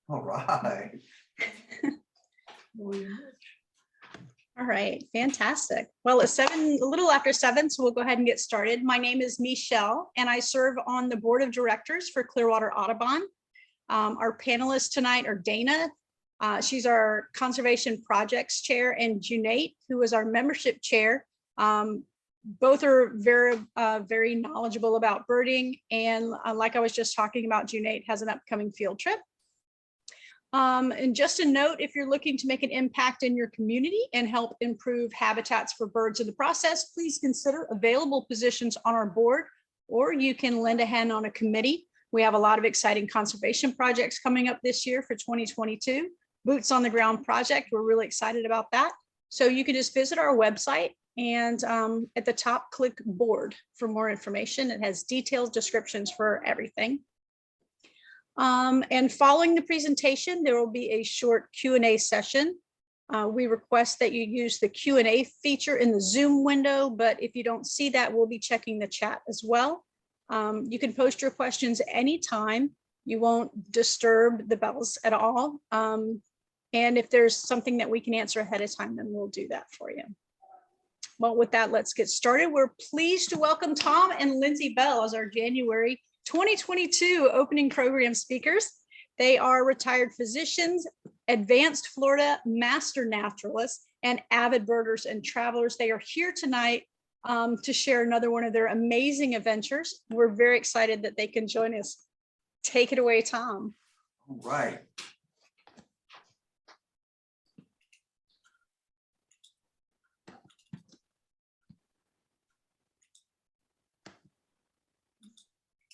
All right. All right, fantastic. Well, it's a little after 7, so we'll go ahead and get started. My name is Michelle, and I serve on the board of directors for Clearwater Audubon. Our panelists tonight are Dana. She's our conservation projects chair, and Junate, who is our membership chair. Both are very knowledgeable about birding, and like I was just talking about, Junate has an upcoming field trip. And just a note, if you're looking to make an impact in your community and help improve habitats for birds in the process, please consider available positions on our board, or you can lend a hand on a committee. We have a lot of exciting conservation projects coming up this year for 2022. Boots on the ground project, we're really excited about that. So you can just visit our website and at the top, click board for more information. It has detailed descriptions for everything. And following the presentation, there will be a short Q&A session. We request that you use the Q&A feature in the Zoom window, but if you don't see that, we'll be checking the chat as well. You can post your questions anytime. You won't disturb the bells at all. And if there's something that we can answer ahead of time, then we'll do that for you. Well, with that, let's get started. We're pleased to welcome Tom and Lindsay Bell as our January 2022 opening program speakers. They are retired physicians, advanced Florida master naturalists, and avid birders and travelers. They are here tonight to share another one of their amazing adventures. We're very excited that they can join us. Take it away, Tom. All right.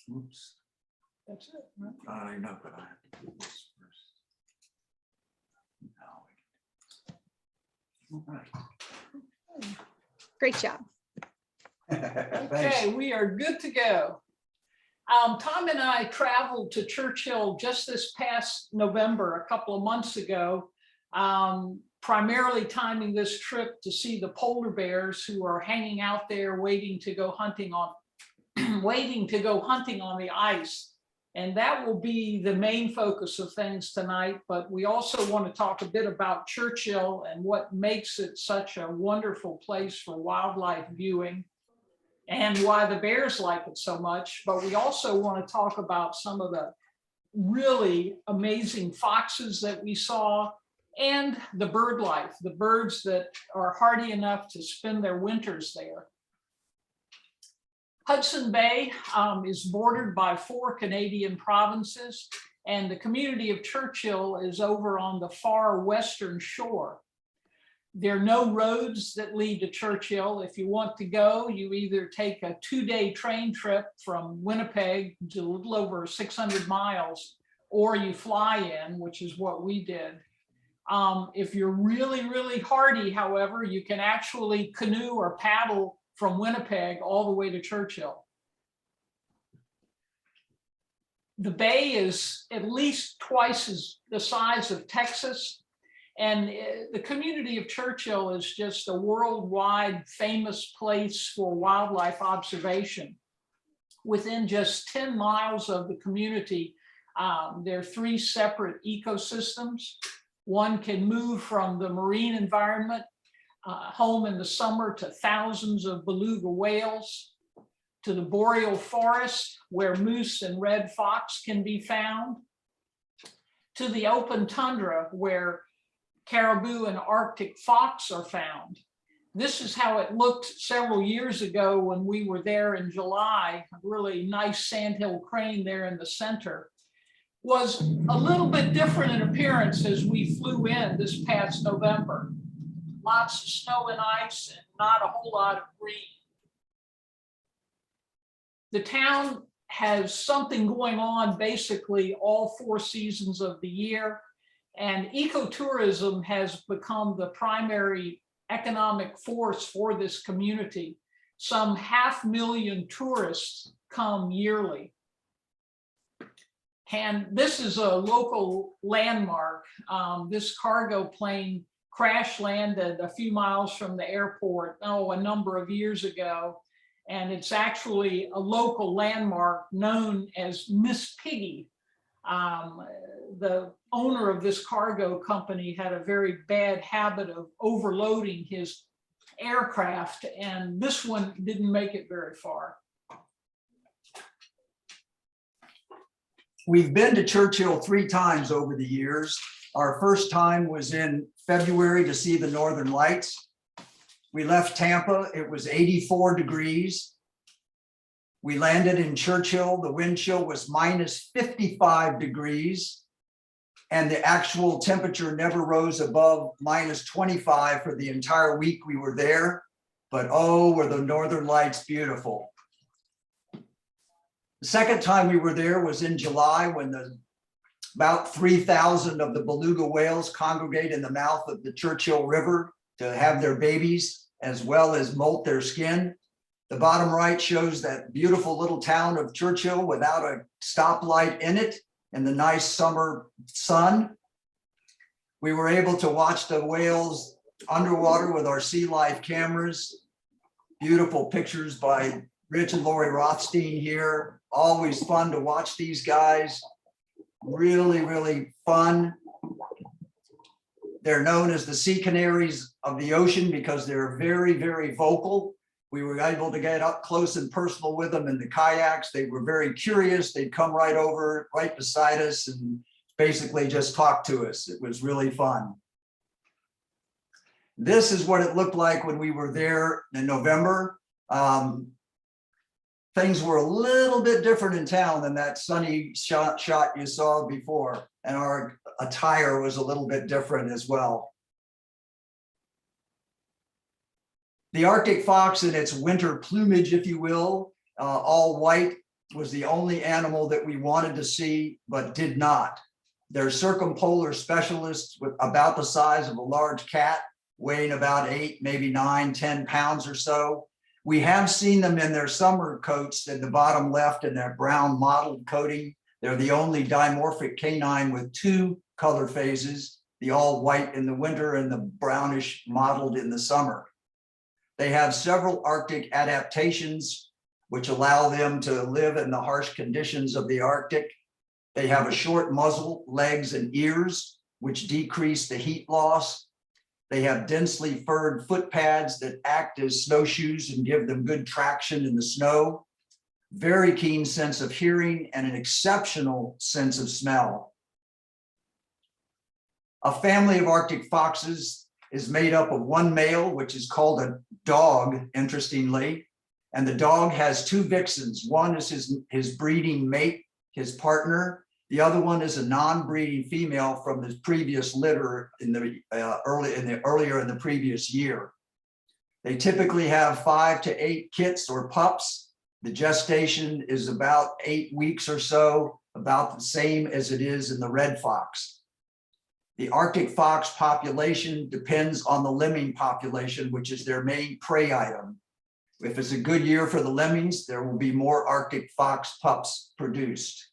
Oops. That's it. Right? I know, but I have to do this first. Now we can. All right. Great job. Okay, we are good to go. Tom and I traveled to Churchill just this past November, a couple of months ago, primarily timing this trip to see the polar bears who are hanging out there waiting to go hunting on the ice. And that will be the main focus of things tonight, but we also want to talk a bit about Churchill and what makes it such a wonderful place for wildlife viewing and why the bears like it so much. But we also want to talk about some of the really amazing foxes that we saw and the bird life, the birds that are hardy enough to spend their winters there. Hudson Bay is bordered by 4 Canadian provinces, and the community of Churchill is over on the far western shore. There are no roads that lead to Churchill. If you want to go, you either take a 2-day train trip from Winnipeg to a little over 600 miles, or you fly in, which is what we did. If you're really, really hardy, however, you can actually canoe or paddle from Winnipeg all the way to Churchill. The bay is at least twice as the size of Texas, and the community of Churchill is just a worldwide famous place for wildlife observation. Within just 10 miles of the community, there are 3 separate ecosystems. One can move from the marine environment home in the summer to thousands of beluga whales, to the Boreal Forest where moose and red fox can be found, to the open tundra where caribou and Arctic fox are found. This is how it looked several years ago when we were there in July. A really nice sandhill crane there in the center. Was a little bit different in appearance as we flew in this past November. Lots of snow and ice and not a whole lot of green. The town has something going on basically all 4 seasons of the year, and ecotourism has become the primary economic force for this community. Some 500,000 tourists come yearly. And this is a local landmark. This cargo plane crash landed a few miles from the airport, a number of years ago. And it's actually a local landmark known as Miss Piggy. The owner of this cargo company had a very bad habit of overloading his aircraft, and this one didn't make it very far. We've been to Churchill 3 times over the years. Our first time was in February to see the Northern Lights. We left Tampa, it was 84 degrees. We landed in Churchill, the wind chill was minus 55 degrees. And the actual temperature never rose above minus 25 for the entire week we were there. But oh, were the Northern Lights beautiful. The second time we were there was in July when about 3,000 of the beluga whales congregate in the mouth of the Churchill River to have their babies as well as molt their skin. The bottom right shows that beautiful little town of Churchill without a stoplight in it in the nice summer sun. We were able to watch the whales underwater with our sea life cameras. Beautiful pictures by Rich and Lori Rothstein here. Always fun to watch these guys. Really, really fun. They're known as the sea canaries of the ocean because they're very, very vocal. We were able to get up close and personal with them in the kayaks. They were very curious. They'd come right over, right beside us, and basically just talk to us. It was really fun. This is what it looked like when we were there in November. Things were a little bit different in town than that sunny shot you saw before, and our attire was a little bit different as well. The Arctic fox in its winter plumage, if you will, all white, was the only animal that we wanted to see but did not. They're circumpolar specialists with about the size of a large cat, weighing about 8, maybe 9, 10 pounds or so. We have seen them in their summer coats at the bottom left in their brown mottled coating. They're the only dimorphic canine with 2 color phases, the all white in the winter and the brownish mottled in the summer. They have several Arctic adaptations, which allow them to live in the harsh conditions of the Arctic. They have a short muzzle, legs, and ears, which decrease the heat loss. They have densely furred foot pads that act as snowshoes and give them good traction in the snow. Very keen sense of hearing and an exceptional sense of smell. A family of Arctic foxes is made up of 1 male, which is called a dog, interestingly. And the dog has 2 vixens. One is his breeding mate, his partner. The other one is a non-breeding female from the previous litter earlier in the previous year. They typically have 5 to 8 kits or pups. The gestation is about 8 weeks or so, about the same as it is in the red fox. The Arctic fox population depends on the lemming population, which is their main prey item. If it's a good year for the lemmings, there will be more Arctic fox pups produced.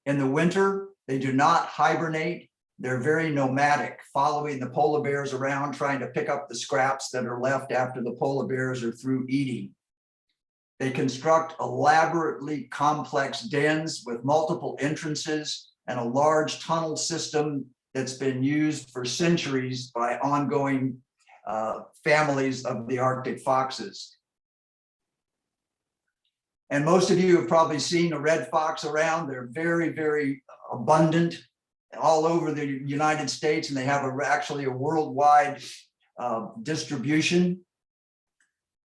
In the winter, they do not hibernate. They're very nomadic, following the polar bears around, trying to pick up the scraps that are left after the polar bears are through eating. They construct elaborately complex dens with multiple entrances and a large tunnel system that's been used for centuries by ongoing families of the Arctic foxes. And most of you have probably seen a red fox around. They're very, very abundant all over the United States, and they have actually a worldwide distribution.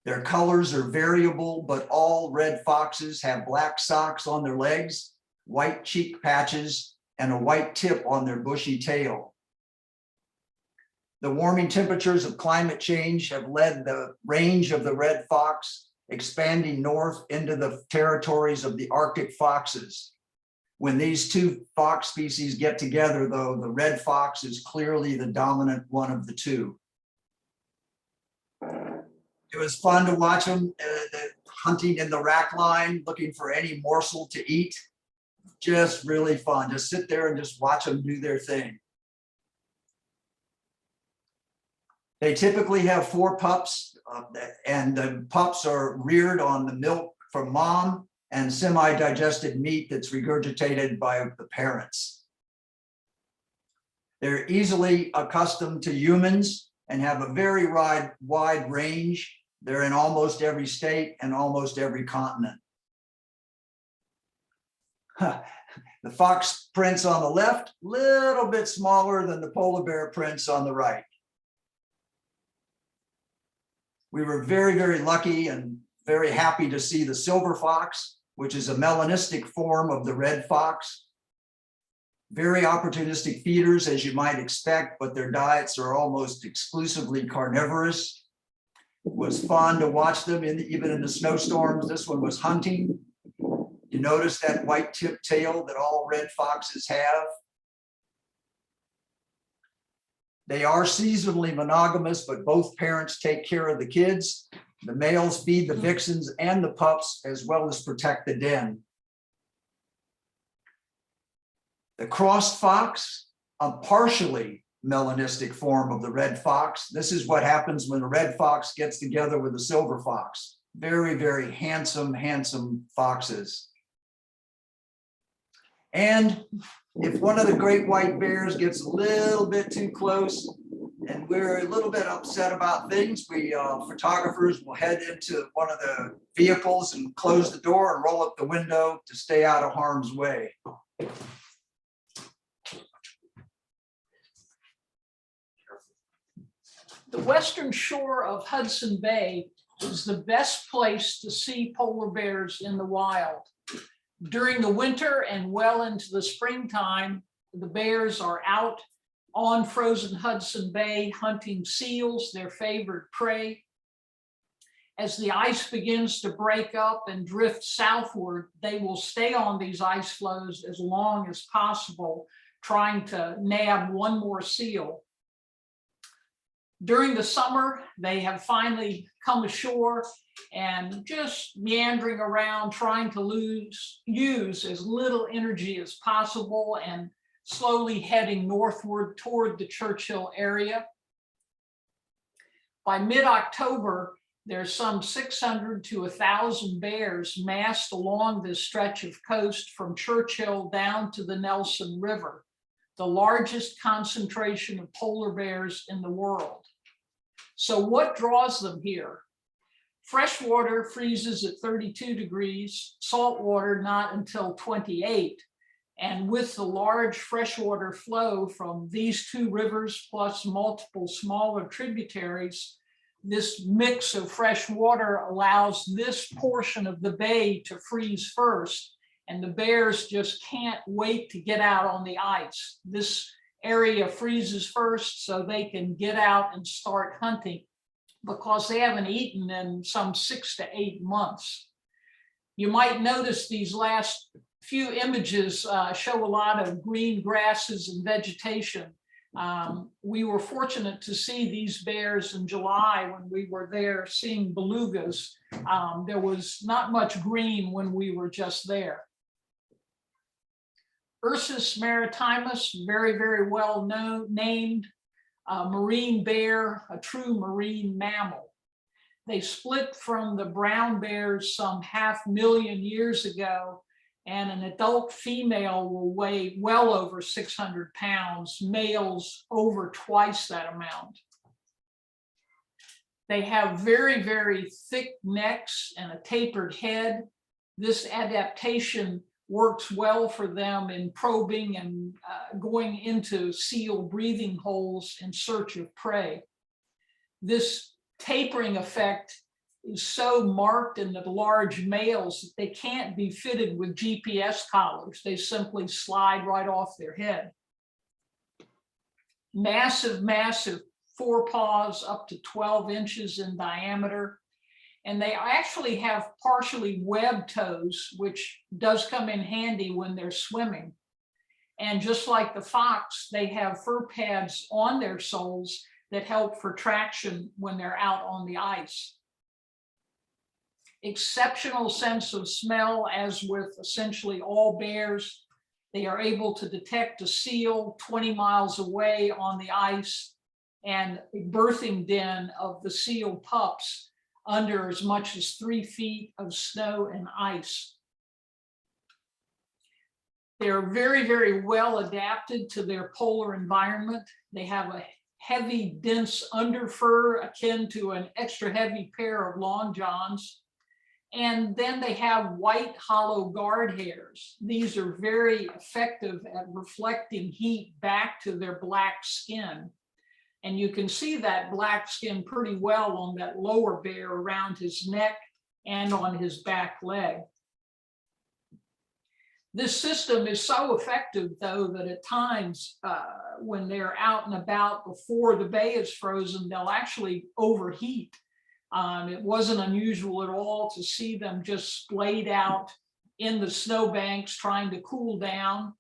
Their colors are variable, but all red foxes have black socks on their legs, white cheek patches, and a white tip on their bushy tail. The warming temperatures of climate change have led the range of the red fox expanding north into the territories of the Arctic foxes. When these 2 fox species get together, though, the red fox is clearly the dominant one of the 2. It was fun to watch them hunting in the rack line, looking for any morsel to eat. Just really fun. Just sit there and just watch them do their thing. They typically have 4 pups, and the pups are reared on the milk from mom. and semi-digested meat that's regurgitated by the parents. They're easily accustomed to humans and have a very wide range. They're in almost every state and almost every continent. The fox prints on the left, little bit smaller than the polar bear prints on the right. We were very, very lucky and very happy to see the silver fox, which is a melanistic form of the red fox. Very opportunistic feeders, as you might expect, but their diets are almost exclusively carnivorous. It was fun to watch them even in the snowstorms. This one was hunting. You notice that white tip tail that all red foxes have. They are seasonally monogamous, but both parents take care of the kids. The males feed the vixens and the pups, as well as protect the den. The crossed fox, a partially melanistic form of the red fox. This is what happens when a red fox gets together with a silver fox. Very, very handsome, handsome foxes. And if one of the great white bears gets a little bit too close and we're a little bit upset about things, we photographers will head into one of the vehicles and close the door and roll up the window to stay out of harm's way. The western shore of Hudson Bay is the best place to see polar bears in the wild. During the winter and well into the springtime, the bears are out on frozen Hudson Bay hunting seals, their favorite prey. As the ice begins to break up and drift southward, they will stay on these ice floes as long as possible, trying to nab one more seal. During the summer, they have finally come ashore and just meandering around, trying to use as little energy as possible and slowly heading northward toward the Churchill area. By mid-October, there's some 600 to 1,000 bears massed along this stretch of coast from Churchill down to the Nelson River, the largest concentration of polar bears in the world. So what draws them here? Fresh water freezes at 32 degrees, salt water not until 28. And with the large freshwater flow from these two rivers plus multiple smaller tributaries, this mix of fresh water allows this portion of the bay to freeze first, and the bears just can't wait to get out on the ice. This area freezes first so they can get out and start hunting because they haven't eaten in some 6 to 8 months. You might notice these last few images show a lot of green grasses and vegetation. We were fortunate to see these bears in July when we were there seeing belugas. There was not much green when we were just there. Ursus maritimus, very, very well named, marine bear, a true marine mammal. They split from the brown bears some 500,000 years ago, and an adult female will weigh well over 600 pounds, males over twice that amount. They have very, very thick necks and a tapered head. This adaptation works well for them in probing and going into seal breathing holes in search of prey. This tapering effect is so marked in the large males that they can't be fitted with GPS collars. They simply slide right off their head. Massive, massive forepaws up to 12 inches in diameter. And they actually have partially webbed toes, which does come in handy when they're swimming. And just like the fox, they have fur pads on their soles that help for traction when they're out on the ice. Exceptional sense of smell, as with essentially all bears. They are able to detect a seal 20 miles away on the ice and a birthing den of the seal pups under as much as 3 feet of snow and ice. They're very, very well adapted to their polar environment. They have a heavy, dense underfur akin to an extra heavy pair of long johns. And then they have white hollow guard hairs. These are very effective at reflecting heat back to their black skin. And you can see that black skin pretty well on that lower bear around his neck and on his back leg. This system is so effective, though, that at times when they're out and about before the bay is frozen, they'll actually overheat. It wasn't unusual at all to see them just splayed out in the snowbanks trying to cool down.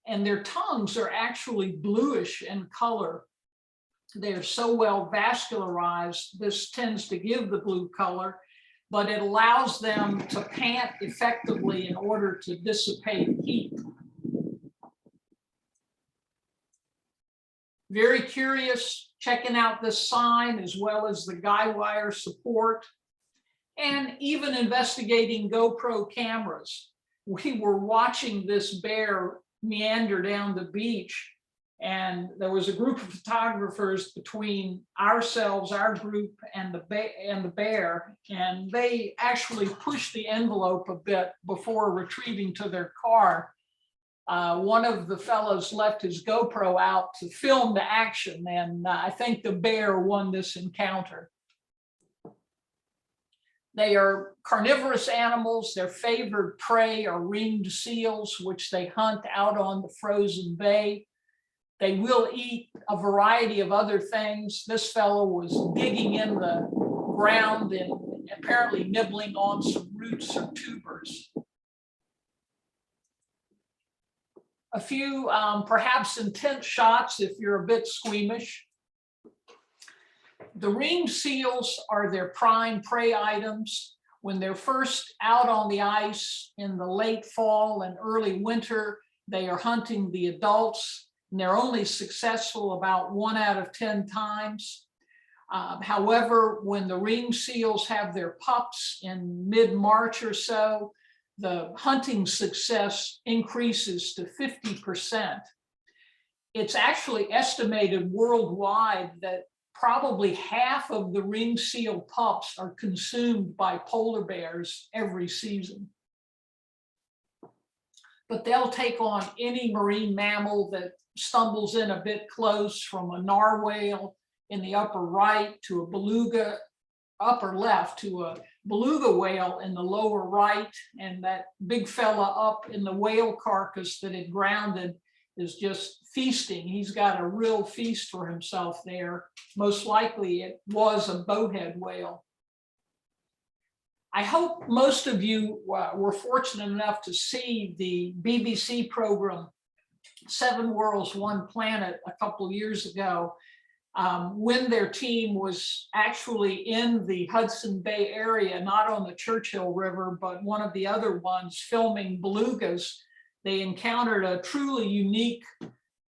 And their tongues are actually bluish in color. They're so well vascularized, this tends to give the blue color, but it allows them to pant effectively in order to dissipate heat. Very curious, checking out this sign as well as the guy wire support, and even investigating GoPro cameras. We were watching this bear meander down the beach, and there was a group of photographers between ourselves, our group, and the bear, and they actually pushed the envelope a bit before retreating to their car. One of the fellows left his GoPro out to film the action, and I think the bear won this encounter. They are carnivorous animals. Their favored prey are ringed seals, which they hunt out on the frozen bay. They will eat a variety of other things. This fellow was digging in the ground and apparently nibbling on some roots or tubers. A few perhaps intense shots if you're a bit squeamish. The ringed seals are their prime prey items. When they're first out on the ice in the late fall and early winter, they are hunting the adults, and they're only successful about 1 out of 10 times. However, when the ringed seals have their pups in mid-March or so, the hunting success increases to 50%. It's actually estimated worldwide that probably half of the ringed seal pups are consumed by polar bears every season. But they'll take on any marine mammal that stumbles in a bit close, from a narwhal in the upper right to a beluga, upper left to a beluga whale in the lower right, and that big fella up in the whale carcass that had grounded is just feasting. He's got a real feast for himself there. Most likely it was a bowhead whale. I hope most of you were fortunate enough to see the BBC program 7 Worlds, 1 Planet a couple of years ago, when their team was actually in the Hudson Bay area, not on the Churchill River, but one of the other ones, filming belugas. They encountered a truly unique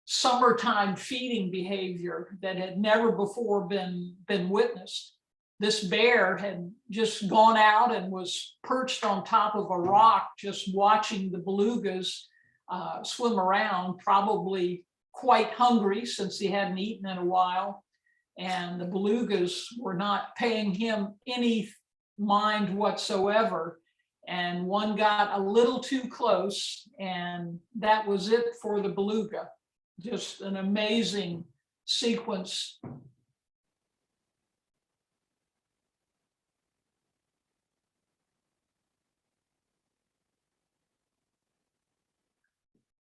summertime feeding behavior that had never before been witnessed. This bear had just gone out and was perched on top of a rock, just watching the belugas swim around, probably quite hungry since he hadn't eaten in a while. And the belugas were not paying him any mind whatsoever. And one got a little too close, and that was it for the beluga. Just an amazing sequence.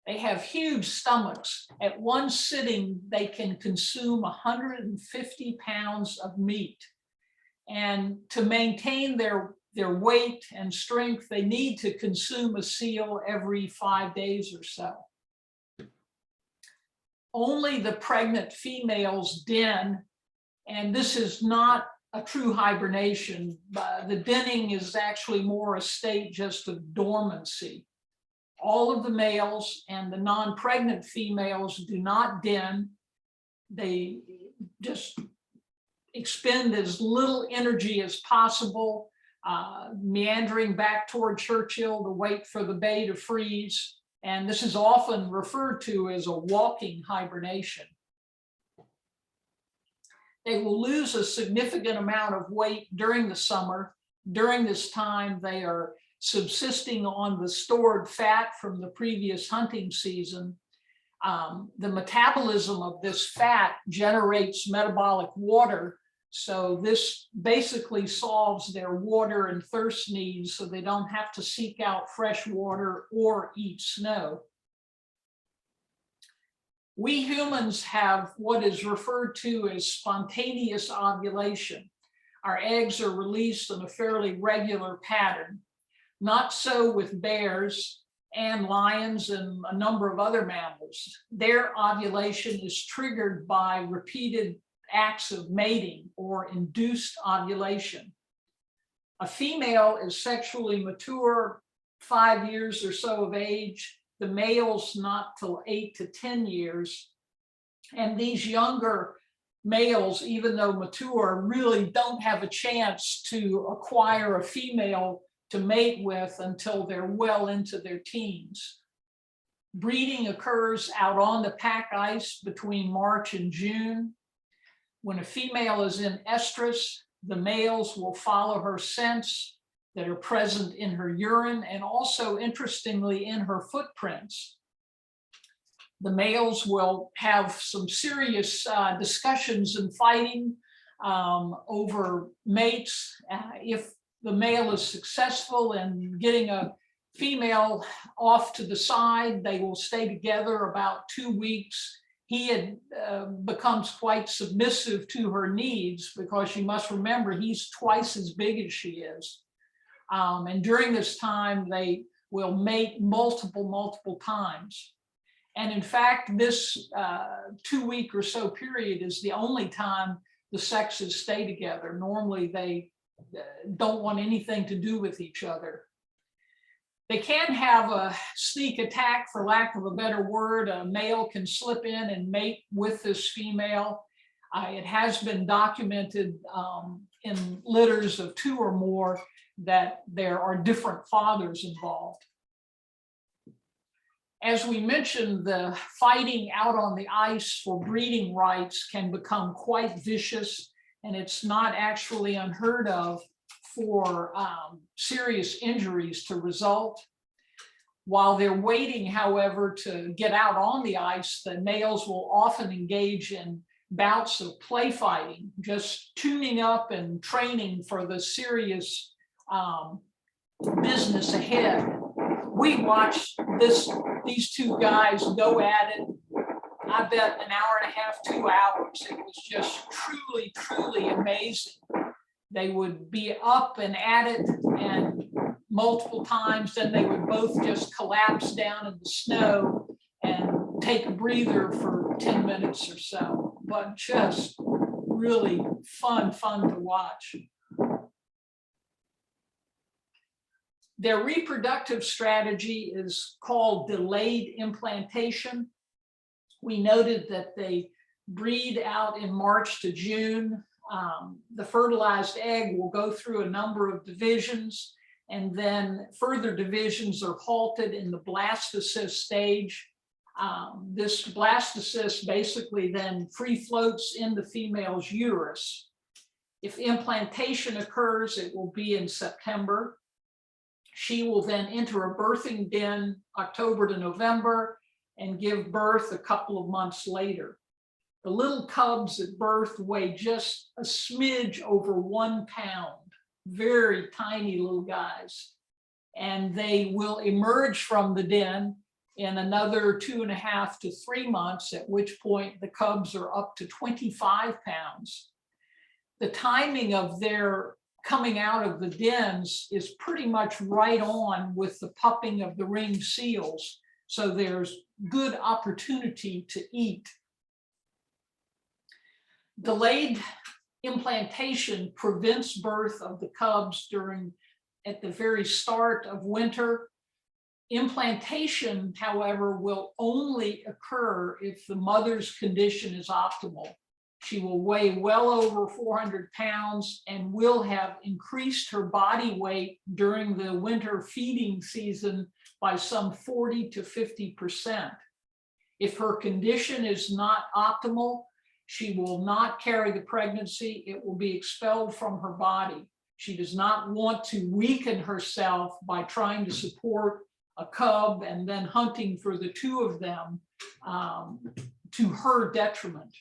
They have huge stomachs. At one sitting, they can consume 150 pounds of meat. And to maintain their weight and strength, they need to consume a seal every 5 days or so. Only the pregnant females den, and this is not a true hibernation. The denning is actually more a state just of dormancy. All of the males and the non-pregnant females do not den. They just expend as little energy as possible, meandering back toward Churchill to wait for the bay to freeze. And this is often referred to as a walking hibernation. They will lose a significant amount of weight during the summer. During this time, they are subsisting on the stored fat from the previous hunting season. The metabolism of this fat generates metabolic water. So this basically solves their water and thirst needs, so they don't have to seek out fresh water or eat snow. We humans have what is referred to as spontaneous ovulation. Our eggs are released in a fairly regular pattern. Not so with bears and lions and a number of other mammals. Their ovulation is triggered by repeated acts of mating or induced ovulation. A female is sexually mature 5 years or so of age. The male's not till 8 to 10 years. And these younger males, even though mature, really don't have a chance to acquire a female to mate with until they're well into their teens. Breeding occurs out on the pack ice between March and June. When a female is in estrus, the males will follow her scents that are present in her urine and also, interestingly, in her footprints. The males will have some serious discussions and fighting over mates. If the male is successful in getting a female off to the side, they will stay together about 2 weeks. He becomes quite submissive to her needs, because you must remember he's twice as big as she is. And during this time, they will mate multiple times. And in fact, this 2 week or so period is the only time the sexes stay together. Normally, they don't want anything to do with each other. They can have a sneak attack, for lack of a better word. A male can slip in and mate with this female. It has been documented in litters of 2 or more that there are different fathers involved. As we mentioned, the fighting out on the ice for breeding rights can become quite vicious, and it's not actually unheard of for serious injuries to result. While they're waiting, however, to get out on the ice, the males will often engage in bouts of play fighting, just tuning up and training for the serious business ahead. We watched these 2 guys go at it. I bet an hour and a half, 2 hours. It was just truly amazing. They would be up and at it, and multiple times, then they would both just collapse down in the snow and take a breather for 10 minutes or so. But just really fun to watch. Their reproductive strategy is called delayed implantation. We noted that they breed out in March to June. The fertilized egg will go through a number of divisions, and then further divisions are halted in the blastocyst stage. This blastocyst basically then free floats in the female's uterus. If implantation occurs, it will be in September. She will then enter a birthing den October to November and give birth a couple of months later. The little cubs at birth weigh just a smidge over 1 pound, very tiny little guys. And they will emerge from the den in another 2.5 to 3 months, at which point the cubs are up to 25 pounds. The timing of their coming out of the dens is pretty much right on with the pupping of the ringed seals. So there's good opportunity to eat. Delayed implantation prevents birth of the cubs at the very start of winter. Implantation, however, will only occur if the mother's condition is optimal. She will weigh well over 400 pounds and will have increased her body weight during the winter feeding season by some 40 to 50%. If her condition is not optimal, she will not carry the pregnancy. It will be expelled from her body. She does not want to weaken herself by trying to support a cub and then hunting for the two of them to her detriment.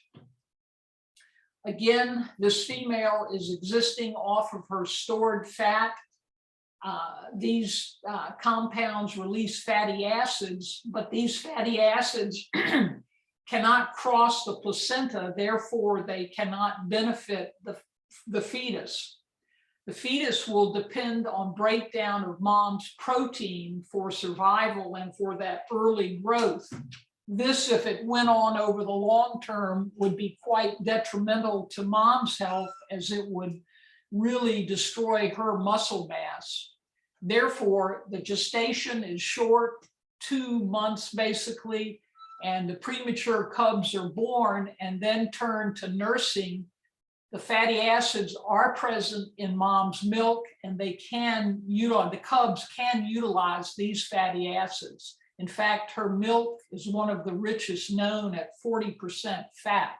Again, this female is existing off of her stored fat. These compounds release fatty acids, but these fatty acids cannot cross the placenta, therefore they cannot benefit the fetus. The fetus will depend on breakdown of mom's protein for survival and for that early growth. This, if it went on over the long term, would be quite detrimental to mom's health, as it would really destroy her muscle mass. Therefore, the gestation is short, 2 months basically, and the premature cubs are born and then turn to nursing. The fatty acids are present in mom's milk, and the cubs can utilize these fatty acids. In fact, her milk is one of the richest known at 40% fat.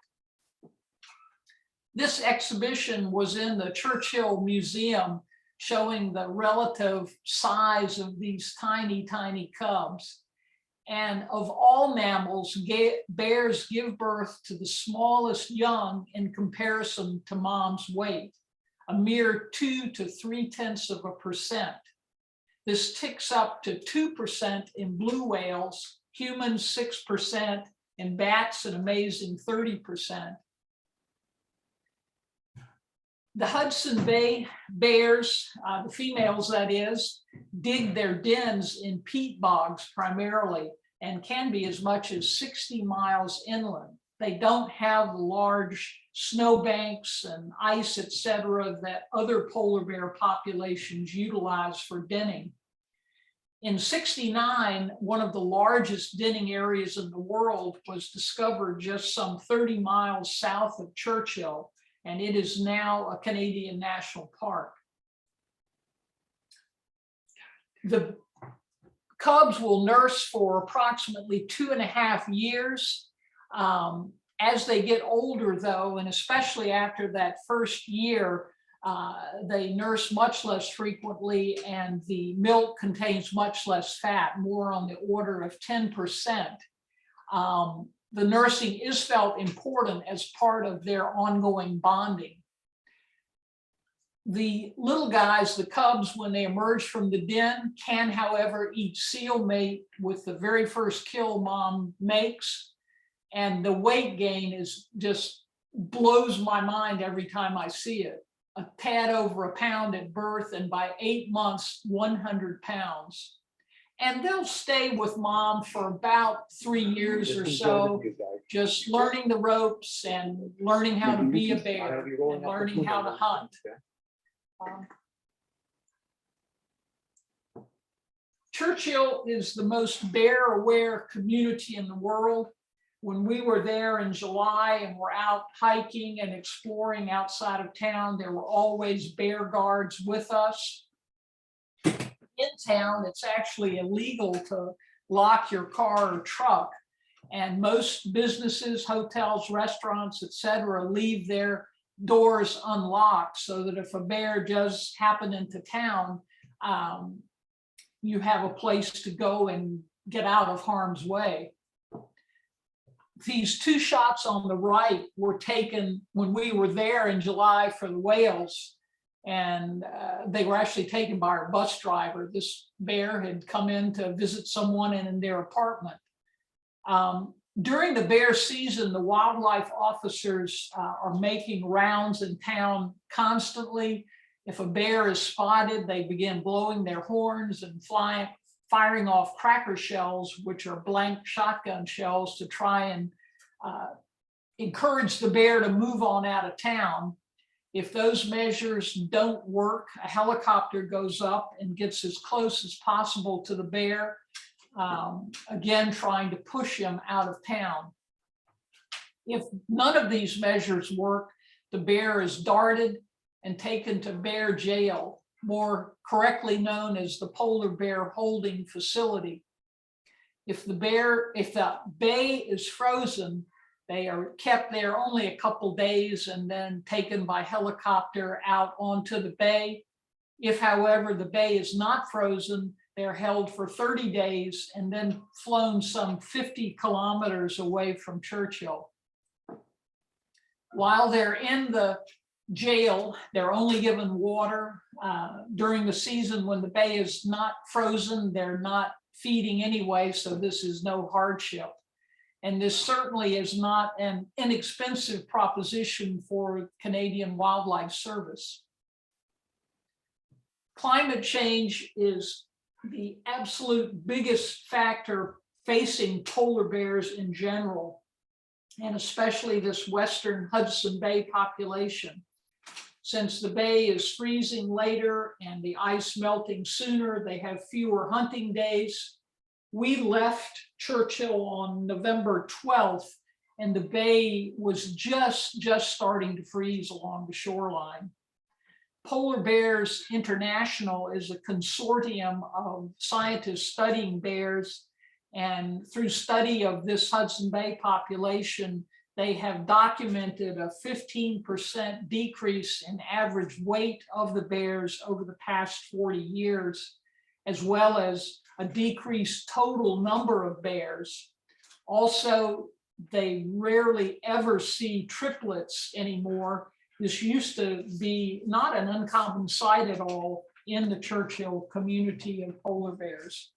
This exhibition was in the Churchill Museum, showing the relative size of these tiny, tiny cubs. And of all mammals, bears give birth to the smallest young in comparison to mom's weight, a mere 2 to 3/10%. This ticks up to 2% in blue whales, humans 6%, and bats an amazing 30%. The Hudson Bay bears, the females that is, dig their dens in peat bogs primarily, and can be as much as 60 miles inland. They don't have the large snowbanks and ice, etc., that other polar bear populations utilize for denning. In '69, one of the largest denning areas in the world was discovered just some 30 miles south of Churchill, and it is now a Canadian national park. The cubs will nurse for approximately 2.5 years. As they get older, though, and especially after that first year, they nurse much less frequently, and the milk contains much less fat, more on the order of 10%. The nursing is felt important as part of their ongoing bonding. The little guys, the cubs, when they emerge from the den, can, however, eat seal mate with the very first kill mom makes. And the weight gain is just blows my mind every time I see it. A tad over a pound at birth, and by 8 months, 100 pounds. And they'll stay with mom for about 3 years or so, just learning the ropes and learning how to be a bear and learning how to hunt. Churchill is the most bear-aware community in the world. When we were there in July and were out hiking and exploring outside of town, there were always bear guards with us. In town, it's actually illegal to lock your car or truck, and most businesses, hotels, restaurants, etc., leave their doors unlocked, so that if a bear does happen into town, you have a place to go and get out of harm's way. These 2 shots on the right were taken when we were there in July for the whales, and they were actually taken by our bus driver. This bear had come in to visit someone in their apartment. During the bear season, the wildlife officers are making rounds in town constantly. If a bear is spotted, they begin blowing their horns and firing off cracker shells, which are blank shotgun shells, to try and encourage the bear to move on out of town. If those measures don't work, a helicopter goes up and gets as close as possible to the bear, again, trying to push him out of town. If none of these measures work, the bear is darted and taken to bear jail. more correctly known as the Polar Bear Holding Facility. If the bay is frozen, they are kept there only a couple days and then taken by helicopter out onto the bay. If, however, the bay is not frozen, they're held for 30 days and then flown some 50 kilometers away from Churchill. While they're in the jail, they're only given water. During the season when the bay is not frozen, they're not feeding anyway, so this is no hardship. And this certainly is not an inexpensive proposition for Canadian Wildlife Service. Climate change is the absolute biggest factor facing polar bears in general, and especially this western Hudson Bay population. Since the bay is freezing later and the ice melting sooner, they have fewer hunting days. We left Churchill on November 12th, and the bay was just starting to freeze along the shoreline. Polar Bears International is a consortium of scientists studying bears, and through study of this Hudson Bay population, they have documented a 15% decrease in average weight of the bears over the past 40 years, as well as a decreased total number of bears. Also, they rarely ever see triplets anymore. This used to be not an uncommon sight at all in the Churchill community of polar bears.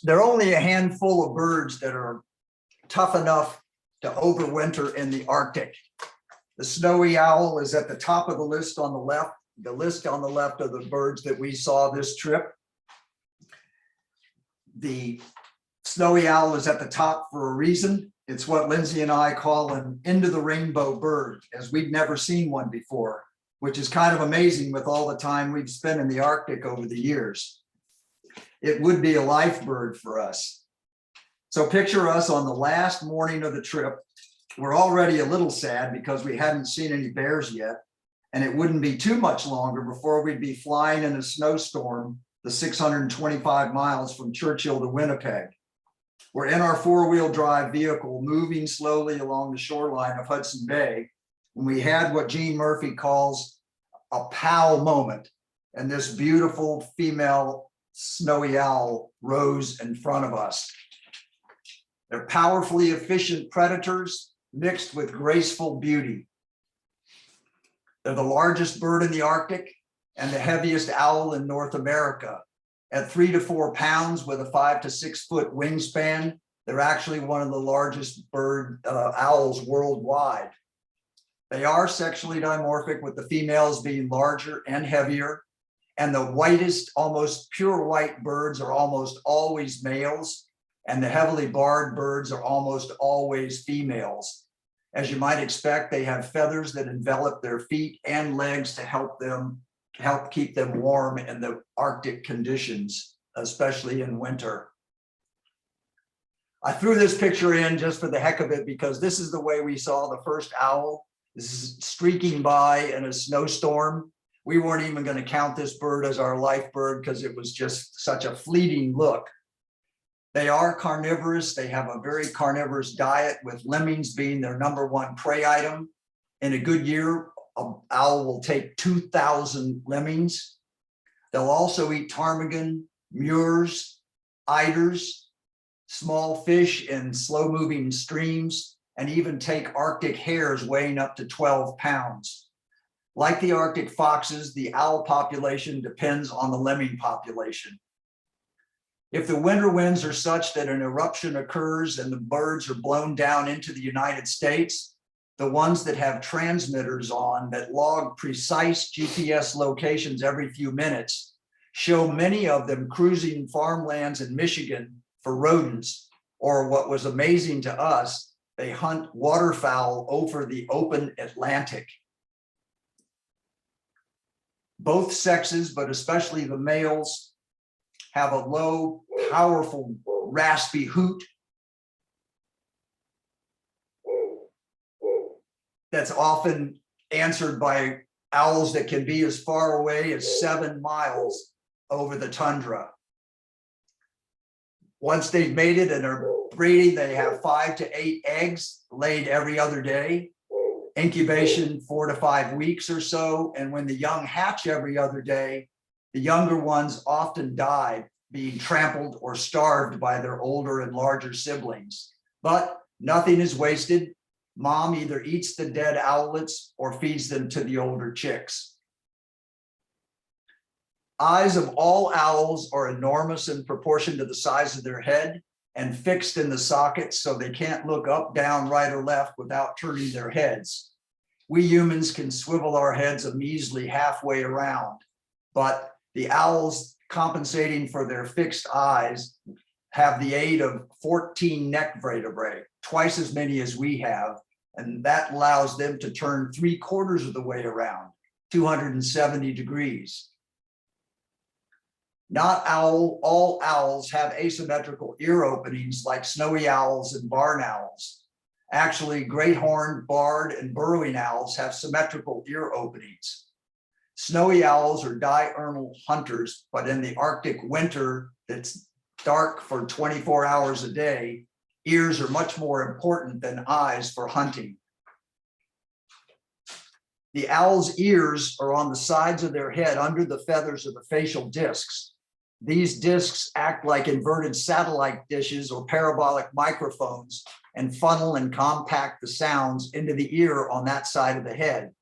There are only a handful of birds that are tough enough to overwinter in the Arctic. The snowy owl is at the top of the list on the left. The list on the left of the birds that we saw this trip. The snowy owl is at the top for a reason. It's what Lindsay and I call an end of the rainbow bird, as we've never seen one before, which is kind of amazing with all the time we've spent in the Arctic over the years. It would be a life bird for us. So picture us on the last morning of the trip. We're already a little sad because we hadn't seen any bears yet, and it wouldn't be too much longer before we'd be flying in a snowstorm the 625 miles from Churchill to Winnipeg. We're in our four-wheel drive vehicle moving slowly along the shoreline of Hudson Bay when we had what Gene Murphy calls a pow moment, and this beautiful female snowy owl rose in front of us. They're powerfully efficient predators mixed with graceful beauty. They're the largest bird in the Arctic and the heaviest owl in North America. At 3 to 4 pounds with a 5 to 6 foot wingspan, they're actually one of the largest owls worldwide. They are sexually dimorphic, with the females being larger and heavier, and the whitest, almost pure white birds are almost always males, and the heavily barred birds are almost always females. As you might expect, they have feathers that envelop their feet and legs to help keep them warm in the Arctic conditions, especially in winter. I threw this picture in just for the heck of it because this is the way we saw the first owl. This is streaking by in a snowstorm. We weren't even going to count this bird as our life bird because it was just such a fleeting look. They are carnivorous. They have a very carnivorous diet, with lemmings being their #1 prey item. In a good year, an owl will take 2,000 lemmings. They'll also eat ptarmigan, mures, eiders, small fish in slow-moving streams, and even take Arctic hares weighing up to 12 pounds. Like the Arctic foxes, the owl population depends on the lemming population. If the winter winds are such that an eruption occurs and the birds are blown down into the United States, the ones that have transmitters on that log precise GPS locations every few minutes show many of them cruising farmlands in Michigan for rodents, or what was amazing to us, they hunt waterfowl over the open Atlantic. Both sexes, but especially the males, have a low, powerful, raspy hoot. that's often answered by owls that can be as far away as 7 miles over the tundra. Once they've mated and are breeding, they have 5 to 8 eggs laid every other day. Incubation 4 to 5 weeks or so. And when the young hatch every other day, the younger ones often die, being trampled or starved by their older and larger siblings. But nothing is wasted. Mom either eats the dead owlets or feeds them to the older chicks. Eyes of all owls are enormous in proportion to the size of their head and fixed in the sockets, so they can't look up, down, right, or left without turning their heads. We humans can swivel our heads a measly halfway around, but the owls, compensating for their fixed eyes, have the aid of 14 neck vertebrae, twice as many as we have, and that allows them to turn 3/4 of the way around, 270 degrees. Not all owls have asymmetrical ear openings like snowy owls and barn owls. Actually, great horned, barred, and burrowing owls have symmetrical ear openings. Snowy owls are diurnal hunters, but in the Arctic winter that's dark for 24 hours a day, ears are much more important than eyes for hunting. The owl's ears are on the sides of their head under the feathers of the facial discs. These discs act like inverted satellite dishes or parabolic microphones and funnel and compact the sounds into the ear on that side of the head.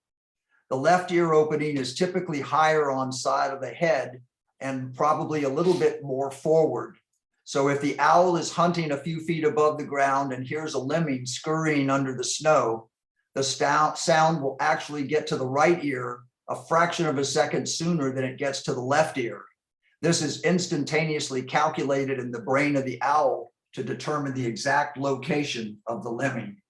The left ear opening is typically higher on side of the head and probably a little bit more forward. So if the owl is hunting a few feet above the ground and hears a lemming scurrying under the snow, the sound will actually get to the right ear a fraction of a second sooner than it gets to the left ear. This is instantaneously calculated in the brain of the owl to determine the exact location of the lemming.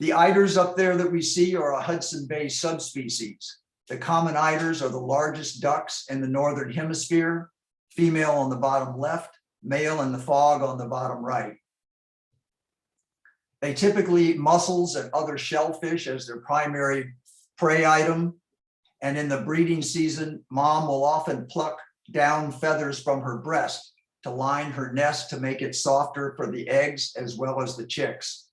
The eiders up there that we see are a Hudson Bay subspecies. The common eiders are the largest ducks in the northern hemisphere, female on the bottom left, male in the fog on the bottom right. They typically eat mussels and other shellfish as their primary prey item. And in the breeding season, mom will often pluck down feathers from her breast to line her nest to make it softer for the eggs as well as the chicks.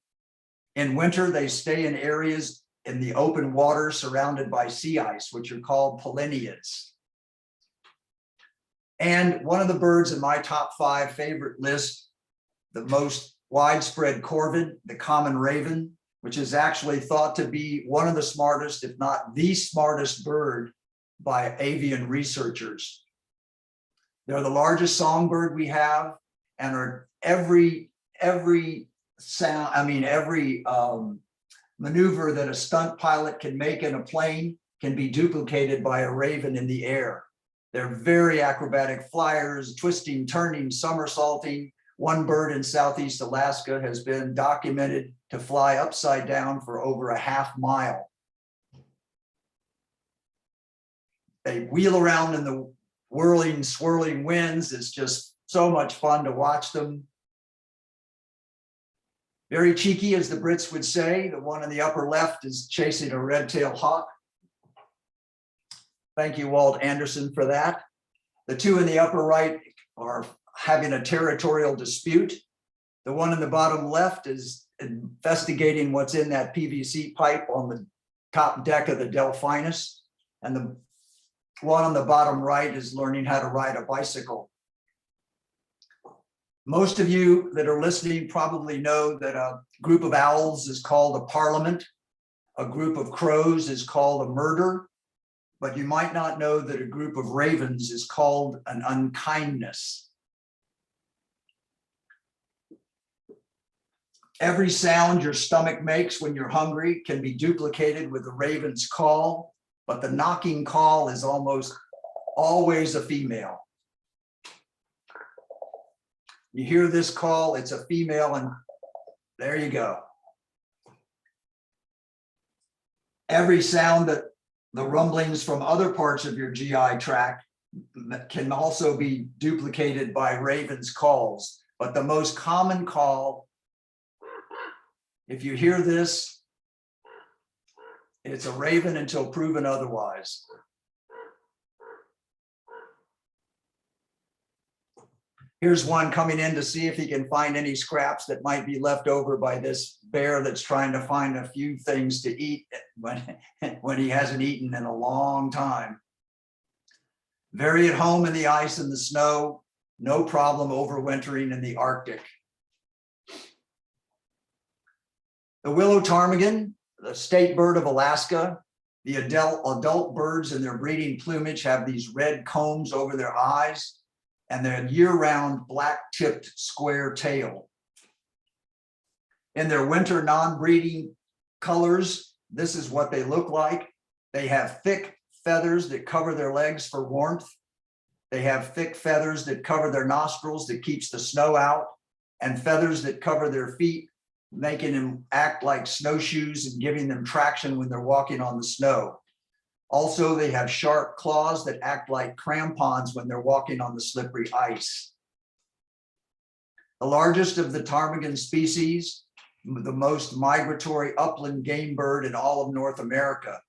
In winter, they stay in areas in the open water surrounded by sea ice, which are called polyniids. And one of the birds in my top 5 favorite list, the most widespread corvid, the common raven, which is actually thought to be one of the smartest, if not the smartest bird by avian researchers. They're the largest songbird we have, and are every sound, every maneuver that a stunt pilot can make in a plane can be duplicated by a raven in the air. They're very acrobatic flyers, twisting, turning, somersaulting. One bird in Southeast Alaska has been documented to fly upside down for over a half mile. They wheel around in the whirling, swirling winds. It's just so much fun to watch them. Very cheeky, as the Brits would say. The one in the upper left is chasing a red-tailed hawk. Thank you, Walt Anderson, for that. The two in the upper right are having a territorial dispute. The one in the bottom left is investigating what's in that PVC pipe on the top deck of the Delphinus. And the one on the bottom right is learning how to ride a bicycle. Most of you that are listening probably know that a group of owls is called a parliament. A group of crows is called a murder. But you might not know that a group of ravens is called an unkindness. Every sound your stomach makes when you're hungry can be duplicated with a raven's call, but the knocking call is almost always a female. You hear this call, it's a female, and there you go. Every sound that the rumblings from other parts of your GI tract can also be duplicated by raven's calls, but the most common call If you hear this, it's a raven until proven otherwise. Here's one coming in to see if he can find any scraps that might be left over by this bear that's trying to find a few things to eat when he hasn't eaten in a long time. Very at home in the ice and the snow, no problem overwintering in the Arctic. The willow ptarmigan, the state bird of Alaska, the adult birds in their breeding plumage have these red combs over their eyes and their year-round black-tipped square tail. In their winter non-breeding colors, this is what they look like. They have thick feathers that cover their legs for warmth. They have thick feathers that cover their nostrils that keeps the snow out, and feathers that cover their feet, making them act like snowshoes and giving them traction when they're walking on the snow. Also, they have sharp claws that act like crampons when they're walking on the slippery ice. The largest of the ptarmigan species, the most migratory upland game bird in all of North America.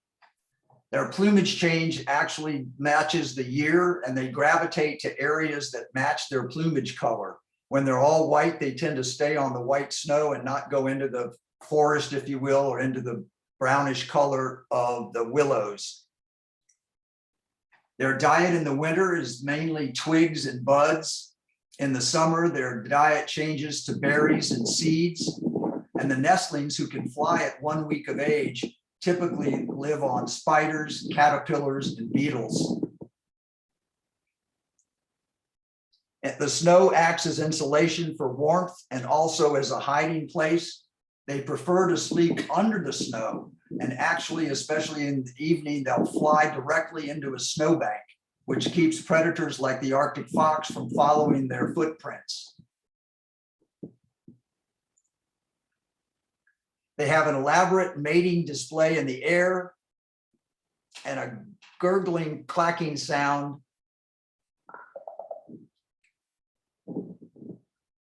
Their plumage change actually matches the year, and they gravitate to areas that match their plumage color. When they're all white, they tend to stay on the white snow and not go into the forest, if you will, or into the brownish color of the willows. Their diet in the winter is mainly twigs and buds. In the summer, their diet changes to berries and seeds. And the nestlings, who can fly at 1 week of age, typically live on spiders, caterpillars, and beetles. The snow acts as insulation for warmth and also as a hiding place. They prefer to sleep under the snow, and actually, especially in the evening, they'll fly directly into a snowbank, which keeps predators like the Arctic fox from following their footprints. They have an elaborate mating display in the air and a gurgling, clacking sound.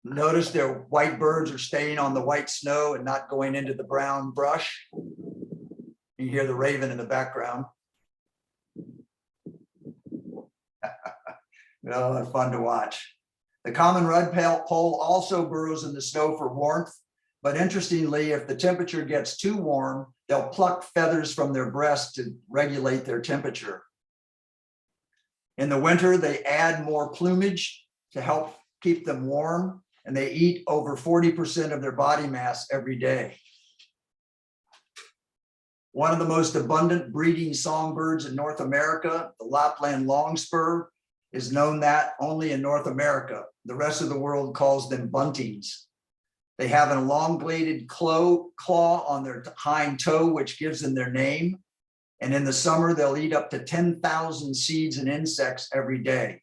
Notice their white birds are staying on the white snow and not going into the brown brush. You hear the raven in the background. Oh, they're fun to watch. The common redpoll also burrows in the snow for warmth, but interestingly, if the temperature gets too warm, they'll pluck feathers from their breast to regulate their temperature. In the winter, they add more plumage to help keep them warm, and they eat over 40% of their body mass every day. One of the most abundant breeding songbirds in North America, the Lapland longspur, is known that only in North America. The rest of the world calls them buntings. They have an elongated claw on their hind toe, which gives them their name. And in the summer, they'll eat up to 10,000 seeds and insects every day.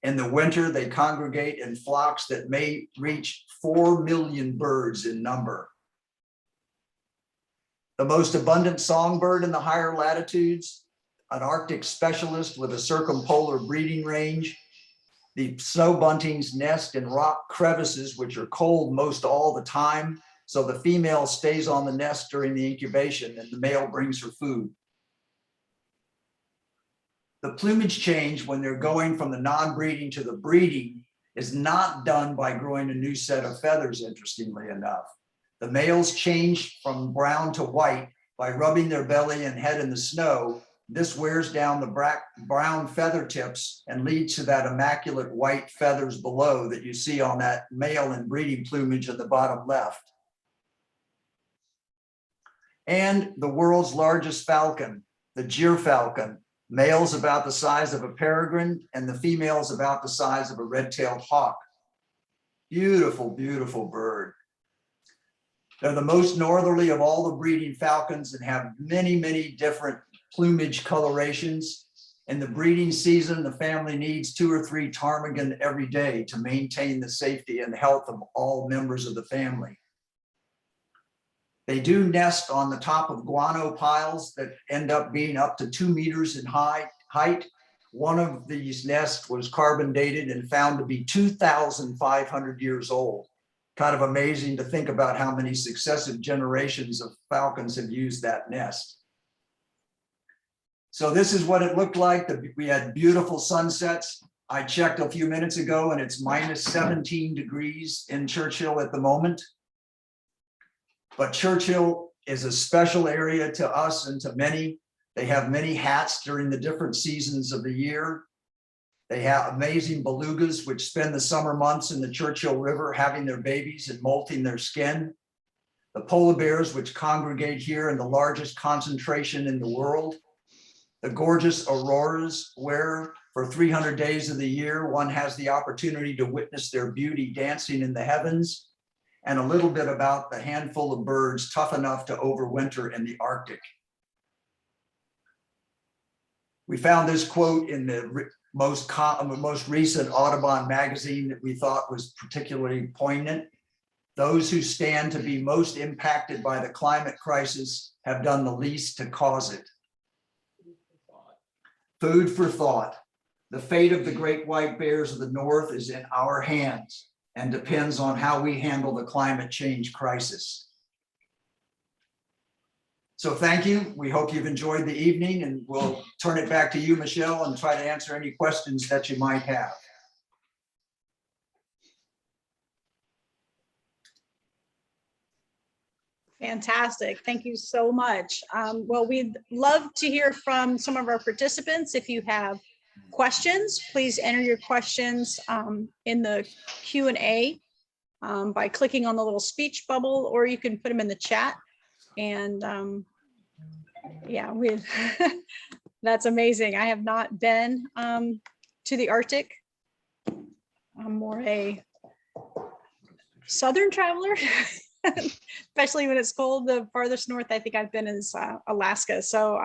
In the winter, they congregate in flocks that may reach 4 million birds in number. The most abundant songbird in the higher latitudes, an Arctic specialist with a circumpolar breeding range. The snow buntings nest in rock crevices, which are cold most all the time. So the female stays on the nest during the incubation and the male brings her food. The plumage change when they're going from the non-breeding to the breeding is not done by growing a new set of feathers, interestingly enough. The males change from brown to white by rubbing their belly and head in the snow. This wears down the brown feather tips and leads to that immaculate white feathers below that you see on that male and breeding plumage at the bottom left. And the world's largest falcon, the gyrfalcon, males about the size of a peregrine and the females about the size of a red-tailed hawk. Beautiful, beautiful bird. They're the most northerly of all the breeding falcons and have many, many different plumage colorations. In the breeding season, the family needs 2 or 3 ptarmigan every day to maintain the safety and health of all members of the family. They do nest on the top of guano piles that end up being up to 2 meters in height. One of these nests was carbon dated and found to be 2,500 years old. kind of amazing to think about how many successive generations of falcons have used that nest. So this is what it looked like. We had beautiful sunsets. I checked a few minutes ago and it's minus 17 degrees in Churchill at the moment. But Churchill is a special area to us and to many. They have many hats during the different seasons of the year. They have amazing belugas, which spend the summer months in the Churchill River having their babies and molting their skin. The polar bears, which congregate here in the largest concentration in the world. The gorgeous auroras, where for 300 days of the year, one has the opportunity to witness their beauty dancing in the heavens. And a little bit about the handful of birds tough enough to overwinter in the Arctic. We found this quote in the most recent Audubon magazine that we thought was particularly poignant. Those who stand to be most impacted by the climate crisis have done the least to cause it. Food for thought. The fate of the great white bears of the North is in our hands and depends on how we handle the climate change crisis. So thank you. We hope you've enjoyed the evening, and we'll turn it back to you, Michelle, and try to answer any questions that you might have. Fantastic. Thank you so much. Well, we'd love to hear from some of our participants. If you have questions, please enter your questions in the Q&A by clicking on the little speech bubble, or you can put them in the chat. And yeah, that's amazing. I have not been to the Arctic. I'm more a southern traveler. Especially when it's cold. The farthest north I think I've been is Alaska. So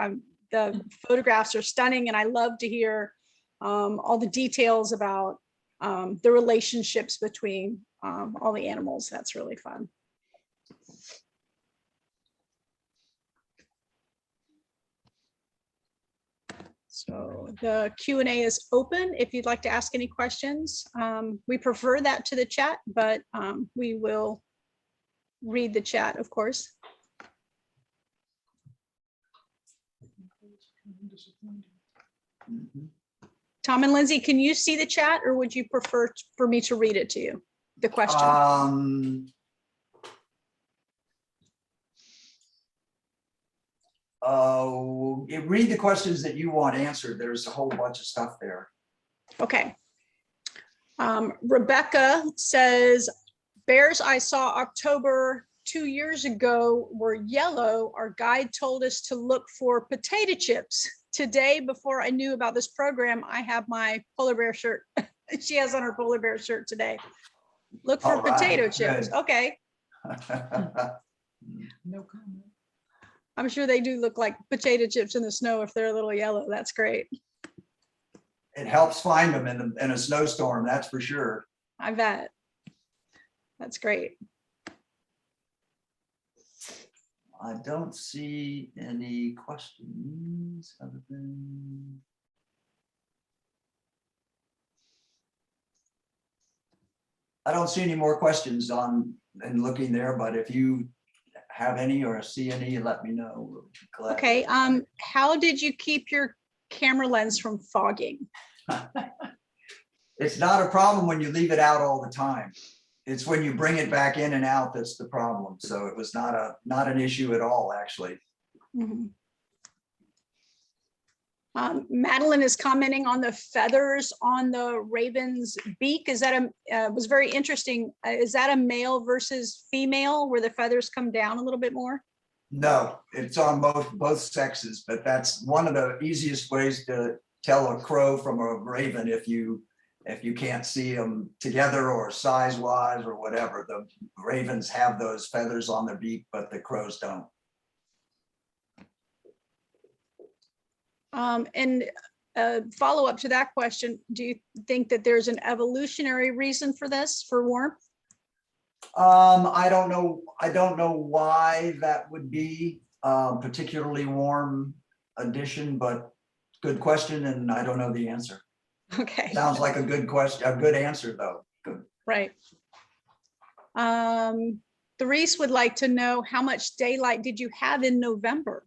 the photographs are stunning, and I love to hear all the details about the relationships between all the animals. That's really fun. So the Q&A is open if you'd like to ask any questions. We prefer that to the chat, but we will read the chat, of course. Tom and Lindsay, can you see the chat, or would you prefer for me to read it to you, the question? Read the questions that you want answered. There's a whole bunch of stuff there. Okay. Rebecca says, bears I saw October 2 years ago were yellow. Our guide told us to look for potato chips. Today, before I knew about this program, I have my polar bear shirt. She has on her polar bear shirt today. Look for potato chips. Good. Okay. No comment. I'm sure they do look like potato chips in the snow if they're a little yellow. That's great. It helps find them in a snowstorm, that's for sure. I bet. That's great. I don't see any questions other than. I don't see any more questions in looking there, but if you have any or see any, let me know. We'll be glad. Okay. How did you keep your camera lens from fogging? It's not a problem when you leave it out all the time. It's when you bring it back in and out that's the problem. So it was not an issue at all, actually. Mm-hmm. Madeline is commenting on the feathers on the raven's beak. Is that was very interesting. Is that a male versus female where the feathers come down a little bit more? No, it's on both sexes, but that's one of the easiest ways to tell a crow from a raven if you can't see them together or size wise or whatever. The ravens have those feathers on their beak, but the crows don't. And follow up to that question, do you think that there's an evolutionary reason for this, for warmth? I don't know. I don't know why that would be particularly warm addition, but good question, and I don't know the answer. Okay. Sounds like a good question, a good answer though. Good. Right. Therese would like to know, how much daylight did you have in November?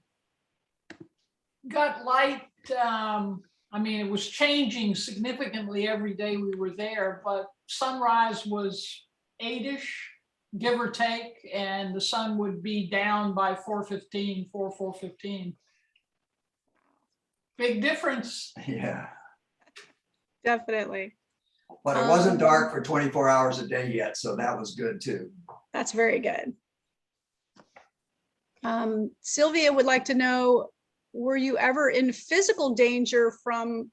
Got light, I mean, it was changing significantly every day we were there, but sunrise was 8-ish, give or take, and the sun would be down by 4:15. Big difference. Yeah, Definitely. but it wasn't dark for 24 hours a day yet, so that was good too. That's very good. Sylvia would like to know, were you ever in physical danger from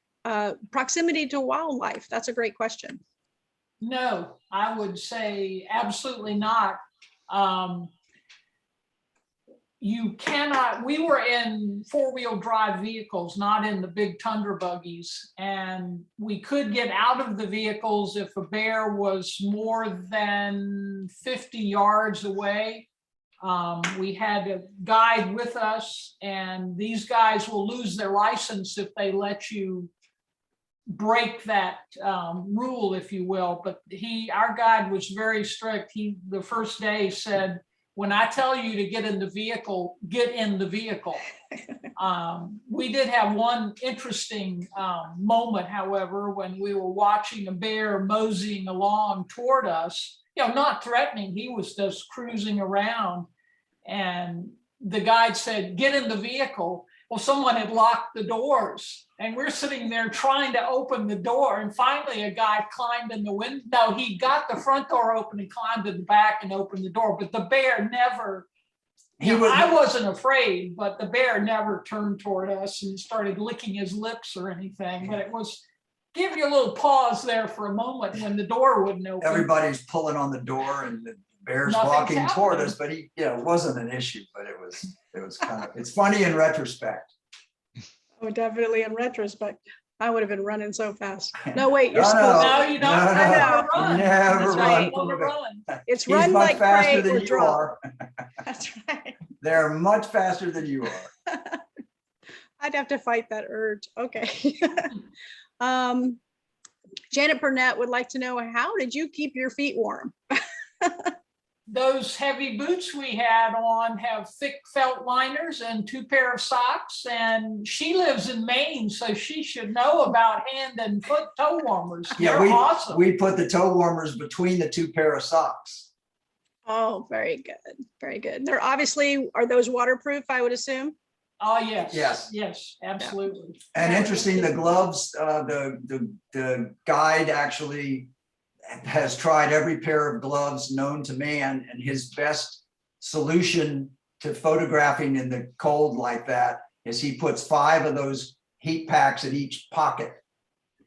proximity to wildlife? That's a great question. No, I would say absolutely not. You cannot, we were in 4-wheel drive vehicles, not in the big Tundra buggies. And we could get out of the vehicles if a bear was more than 50 yards away. We had a guide with us, and these guys will lose their license if they let you break that rule, if you will. But our guide was very strict. He, the first day, said, when I tell you to get in the vehicle, get in the vehicle. We did have one interesting moment, however, when we were watching a bear moseying along toward us, not threatening, he was just cruising around. And the guide said, get in the vehicle. Well, someone had locked the doors, and we're sitting there trying to open the door. And finally, a guy climbed in the window. No, he got the front door open and climbed in the back and opened the door. But the bear never, I wasn't afraid, but the bear never turned toward us and started licking his lips or anything. But it was, give you a little pause there for a moment when the door wouldn't open. Everybody's pulling on the door and the bear's Nothing's walking toward happening. us, but it wasn't an issue, but it was kind of, it's funny in retrospect. Oh, definitely in retrospect. I would have been running so fast. No, wait, you're No, supposed No, to. you don't No, never no. run. Never That's run right. from a bear. Run. It's He's run much like faster pray than or you drop. are. That's right. They're much faster than you are. I'd have to fight that urge. Okay. Janet Burnett would like to know, how did you keep your feet warm? Those heavy boots we had on have thick felt liners and 2 pair of socks. And she lives in Maine, so she should know about hand and foot toe warmers. Yeah, They're awesome. we put the toe warmers between the 2 pair of socks. Oh, very good. Very good. They're obviously, are those waterproof, I would assume? Oh, yes. Yes. Yes, absolutely. And Yeah. interesting, the gloves, the guide actually has tried every pair of gloves known to man, and his best solution to photographing in the cold like that is he puts 5 of those heat packs in each pocket.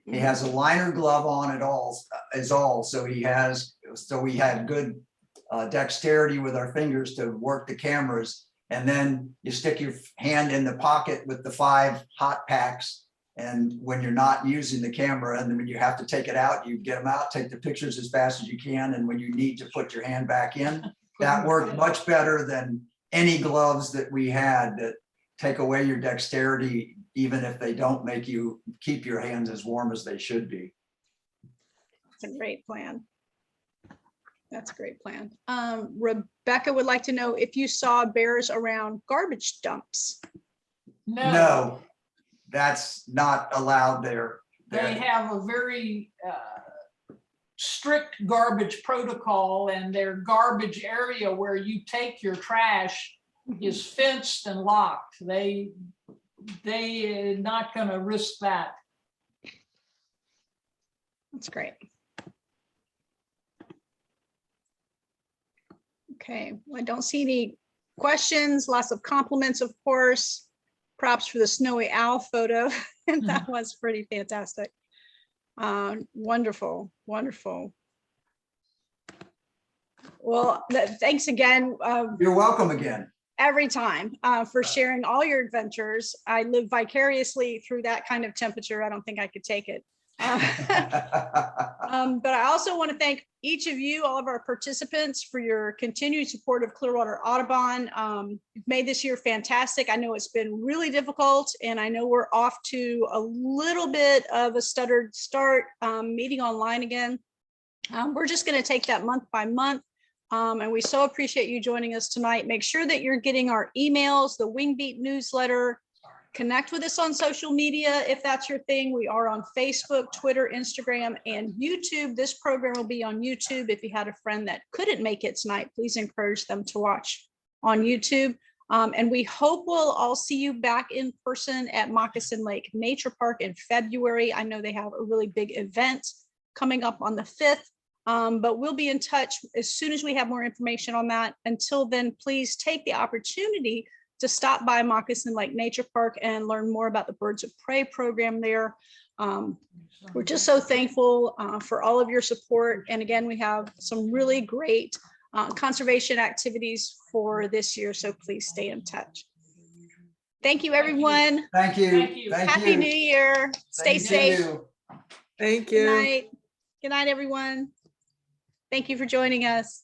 He has a liner glove on it all, so we had good dexterity with our fingers to work the cameras. And then you stick your hand in the pocket with the 5 hot packs. And when you're not using the camera, and then when you have to take it out, you get them out, take the pictures as fast as you can. And when you need to put your hand back in, that worked much better than any gloves that we had that take away your dexterity, even if they don't make you keep your hands as warm as they should be. That's a great plan. That's a great plan. Rebecca would like to know if you saw bears around garbage dumps. No, that's not allowed there. They have a very strict garbage protocol, and their garbage area where you take your trash is fenced and locked. They are not going to risk that. That's great. Okay, well, I don't see any questions. Lots of compliments, of course. Props for the snowy owl photo. And that was pretty fantastic. Wonderful, wonderful. Well, thanks again. You're welcome again. Every time for sharing all your adventures. I live vicariously through that kind of temperature. I don't think I could take it. But I also want to thank each of you, all of our participants, for your continued support of Clearwater Audubon. You've made this year fantastic. I know it's been really difficult, and I know we're off to a little bit of a stuttered start, meeting online again. We're just going to take that month by month. And we so appreciate you joining us tonight. Make sure that you're getting our emails, the Wingbeat newsletter. Connect with us on social media if that's your thing. We are on Facebook, Twitter, Instagram, and YouTube. This program will be on YouTube. If you had a friend that couldn't make it tonight, please encourage them to watch on YouTube. And we hope we'll all see you back in person at Moccasin Lake Nature Park in February. I know they have a really big event coming up on the 5th, but we'll be in touch as soon as we have more information on that. Until then, please take the opportunity to stop by Moccasin Lake Nature Park and learn more about the Birds of Prey program there. We're just so thankful for all of your support. And again, we have some really great conservation activities for this year, so please stay in touch. Thank you, everyone. Thank you. Thank you. Thank Happy you. New Year. Stay Same to safe. you. Thank Good you. night. Good night, everyone. Thank you for joining us.